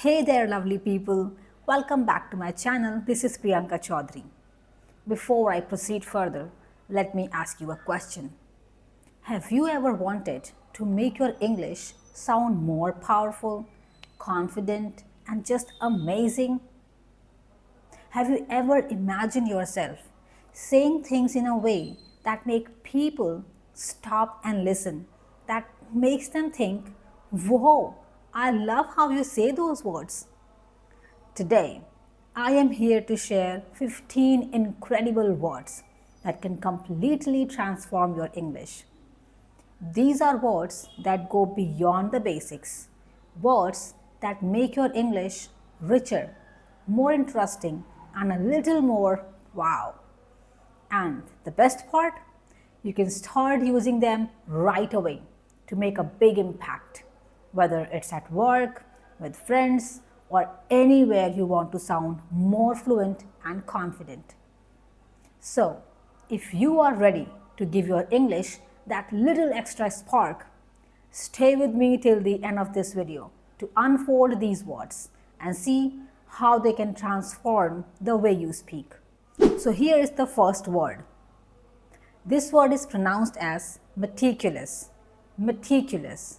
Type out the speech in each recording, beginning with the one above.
Hey there, lovely people. Welcome back to my channel. This is Priyanka Chaudhary. Before I proceed further, let me ask you a question. Have you ever wanted to make your English sound more powerful, confident, and just amazing? Have you ever imagined yourself saying things in a way that make people stop and listen, that makes them think, whoa, I love how you say those words? Today, I am here to share 15 incredible words that can completely transform your English. These are words that go beyond the basics, words that make your English richer, more interesting, and a little more wow. And the best part, you can start using them right away to make a big impact, whether it's at work, with friends, or anywhere you want to sound more fluent and confident. So, if you are ready to give your English that little extra spark, stay with me till the end of this video to unfold these words and see how they can transform the way you speak. So here is the first word. This word is pronounced as meticulous. Meticulous.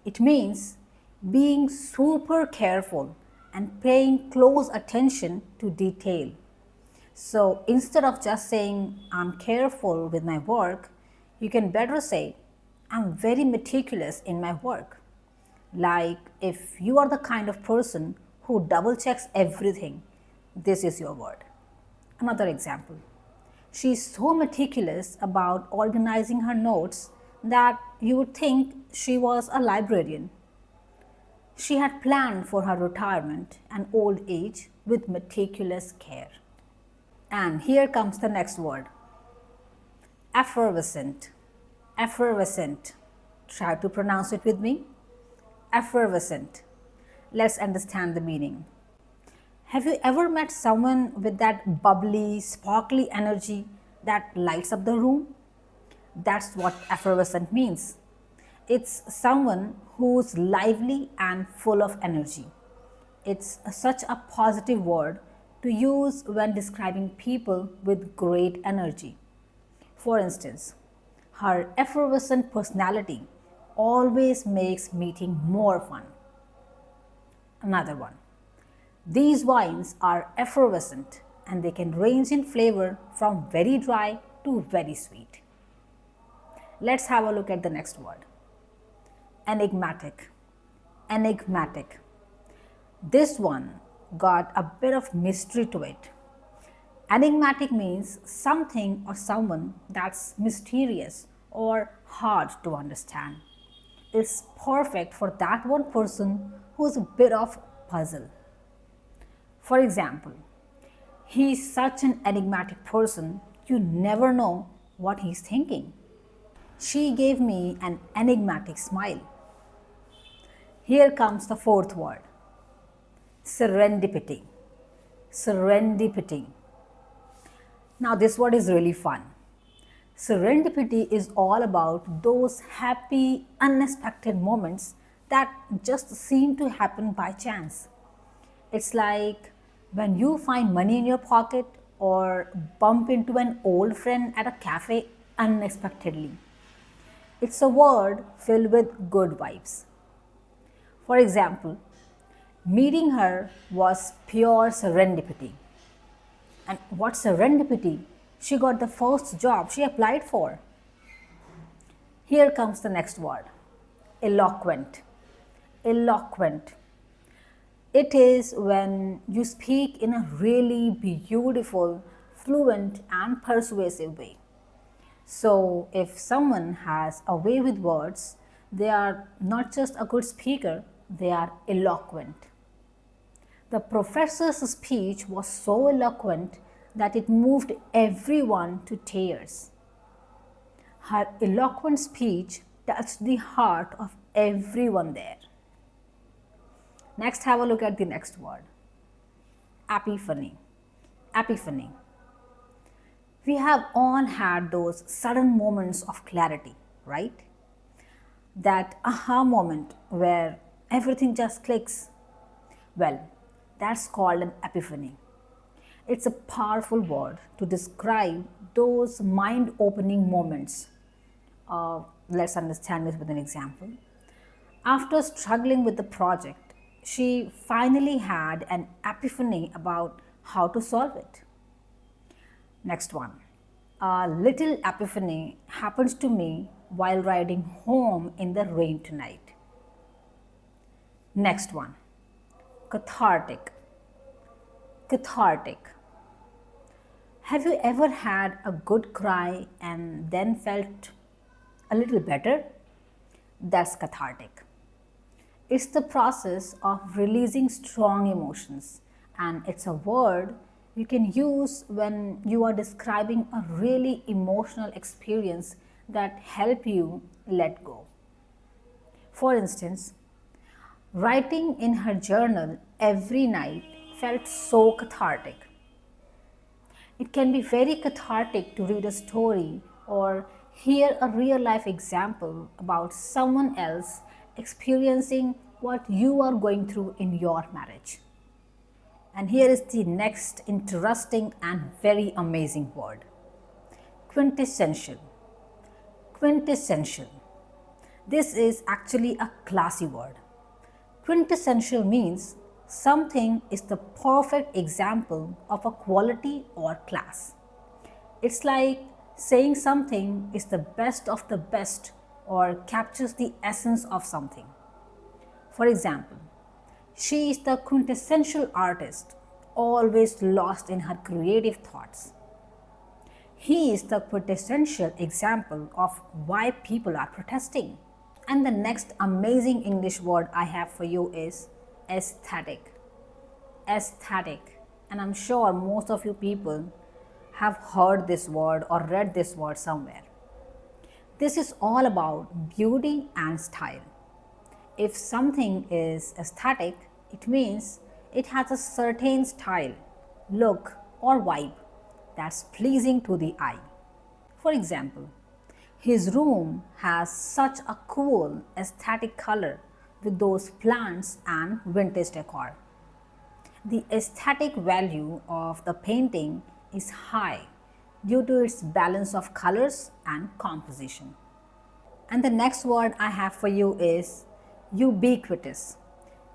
It means being super careful and paying close attention to detail. So instead of just saying, I'm careful with my work, you can better say, I'm very meticulous in my work. Like if you are the kind of person who double checks everything, this is your word. Another example. She's so meticulous about organizing her notes that you would think she was a librarian. She had planned for her retirement and old age with meticulous care. And here comes the next word. Effervescent. Effervescent. Try to pronounce it with me. Effervescent. Let's understand the meaning. Have you ever met someone with that bubbly, sparkly energy that lights up the room? That's what effervescent means. It's someone who's lively and full of energy. It's such a positive word to use when describing people with great energy. For instance, her effervescent personality always makes meeting more fun. Another one. These wines are effervescent and they can range in flavor from very dry to very sweet. Let's have a look at the next word. Enigmatic. Enigmatic. This one got a bit of mystery to it. Enigmatic means something or someone that's mysterious or hard to understand. It's perfect for that one person who's a bit of puzzle. For example, he's such an enigmatic person, you never know what he's thinking. She gave me an enigmatic smile. Here comes the fourth word. Serendipity. Serendipity. Now this word is really fun. Serendipity is all about those happy, unexpected moments that just seem to happen by chance. It's like when you find money in your pocket or bump into an old friend at a cafe unexpectedly. It's a word filled with good vibes. For example, meeting her was pure serendipity. And what serendipity? She got the first job she applied for. Here comes the next word. Eloquent. Eloquent. It is when you speak in a really beautiful, fluent, and persuasive way. So, if someone has a way with words, they are not just a good speaker, they are eloquent. The professor's speech was so eloquent that it moved everyone to tears. Her eloquent speech touched the heart of everyone there. Next, have a look at the next word. Epiphany. Epiphany. We have all had those sudden moments of clarity, right? That aha moment where everything just clicks. Well, that's called an epiphany. It's a powerful word to describe those mind opening moments. Let's understand this with an example. After struggling with the project, she finally had an epiphany about how to solve it. Next one. A little epiphany happens to me while riding home in the rain tonight. Next one. Cathartic. Cathartic. Have you ever had a good cry and then felt a little better? That's cathartic. It's the process of releasing strong emotions, and it's a word you can use when you are describing a really emotional experience that help you let go. For instance, writing in her journal every night felt so cathartic. It can be very cathartic to read a story or hear a real life example about someone else experiencing what you are going through in your marriage. And here is the next interesting and very amazing word: quintessential. Quintessential. This is actually a classy word. Quintessential means something is the perfect example of a quality or class. It's like saying something is the best of the best or captures the essence of something. For example, she is the quintessential artist, always lost in her creative thoughts. He is the quintessential example of why people are protesting. And the next amazing English word I have for you is aesthetic. Aesthetic. And I'm sure most of you people have heard this word or read this word somewhere. This is all about beauty and style. If something is aesthetic, it means it has a certain style, look, or vibe that's pleasing to the eye. For example, his room has such a cool aesthetic color with those plants and vintage decor. The aesthetic value of the painting is high due to its balance of colors and composition. And the next word I have for you is ubiquitous.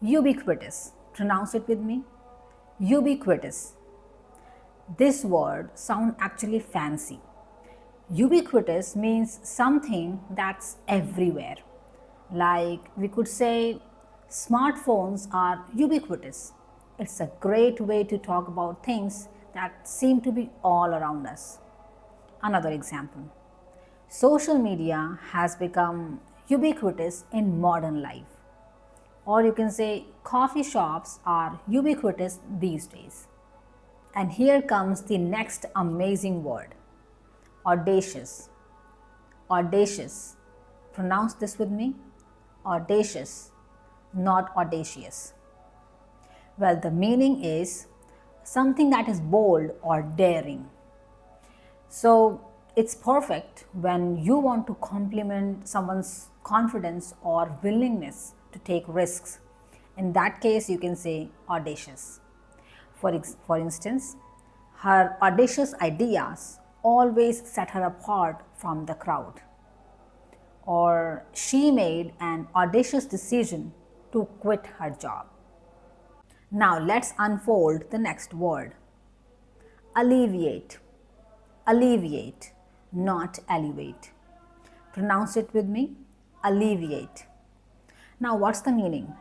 Ubiquitous. Pronounce it with me. Ubiquitous. This word sounds actually fancy. Ubiquitous means something that's everywhere. Like we could say, smartphones are ubiquitous. It's a great way to talk about things that seem to be all around us. Another example: social media has become ubiquitous in modern life. Or you can say, coffee shops are ubiquitous these days. And here comes the next amazing word: audacious. Audacious. Pronounce this with me. Audacious, not audacious. Well, the meaning is something that is bold or daring. So it's perfect when you want to compliment someone's confidence or willingness to take risks. In that case, you can say audacious. For instance, her audacious ideas always set her apart from the crowd. Or she made an audacious decision to quit her job. Now let's unfold the next word: alleviate. Alleviate, not elevate. Pronounce it with me. Alleviate. Now, what's the meaning?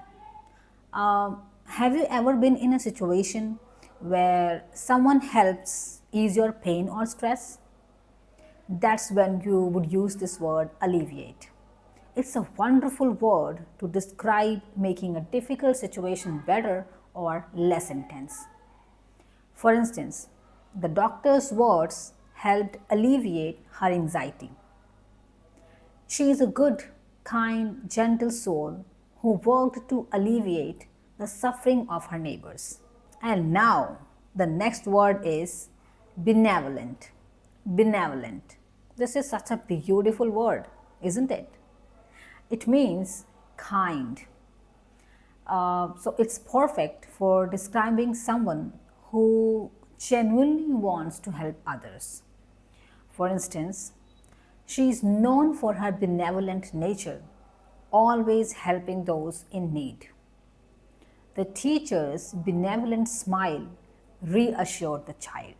Have you ever been in a situation where someone helps ease your pain or stress? That's when you would use this word alleviate. It's a wonderful word to describe making a difficult situation better or less intense. For instance, the doctor's words helped alleviate her anxiety. She is a good, kind, gentle soul who worked to alleviate the suffering of her neighbors. And now, the next word is benevolent. Benevolent. This is such a beautiful word, isn't it? It means kind. So it's perfect for describing someone who genuinely wants to help others. For instance, she is known for her benevolent nature, always helping those in need. The teacher's benevolent smile reassured the child.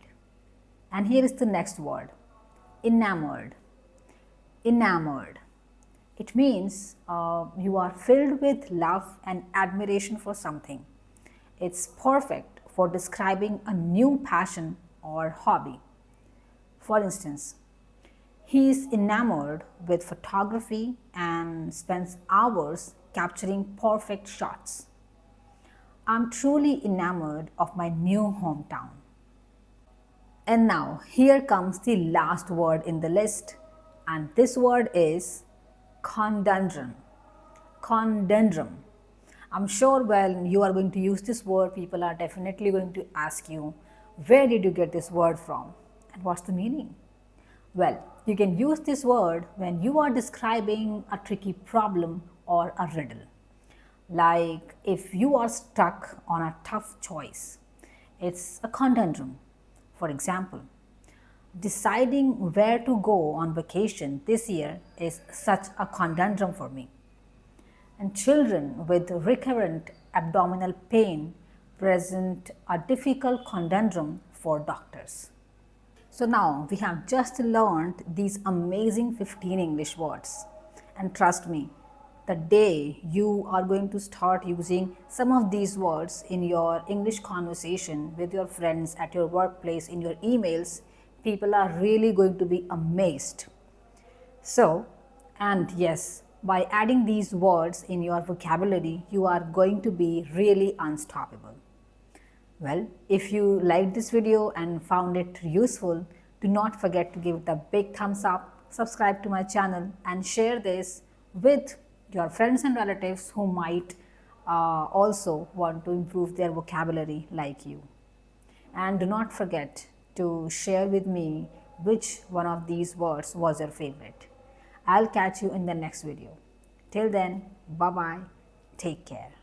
And here is the next word, enamored. Enamored. It means you are filled with love and admiration for something. It's perfect for describing a new passion or hobby. For instance, he is enamored with photography and spends hours capturing perfect shots. I'm truly enamored of my new hometown. And now, here comes the last word in the list, and this word is conundrum. Conundrum. I'm sure when you are going to use this word, people are definitely going to ask you, where did you get this word from? And what's the meaning? Well, you can use this word when you are describing a tricky problem or a riddle. Like if you are stuck on a tough choice, it's a conundrum. For example, deciding where to go on vacation this year is such a conundrum for me. And children with recurrent abdominal pain present a difficult conundrum for doctors. So now we have just learned these amazing 15 English words. And trust me, the day you are going to start using some of these words in your English conversation with your friends, at your workplace, in your emails, people are really going to be amazed. So, and yes, by adding these words in your vocabulary, you are going to be really unstoppable. Well, if you liked this video and found it useful, do not forget to give it a big thumbs up, subscribe to my channel, and share this with your friends and relatives who might also want to improve their vocabulary like you. And do not forget to share with me which one of these words was your favorite. I'll catch you in the next video. Till then, bye bye. Take care.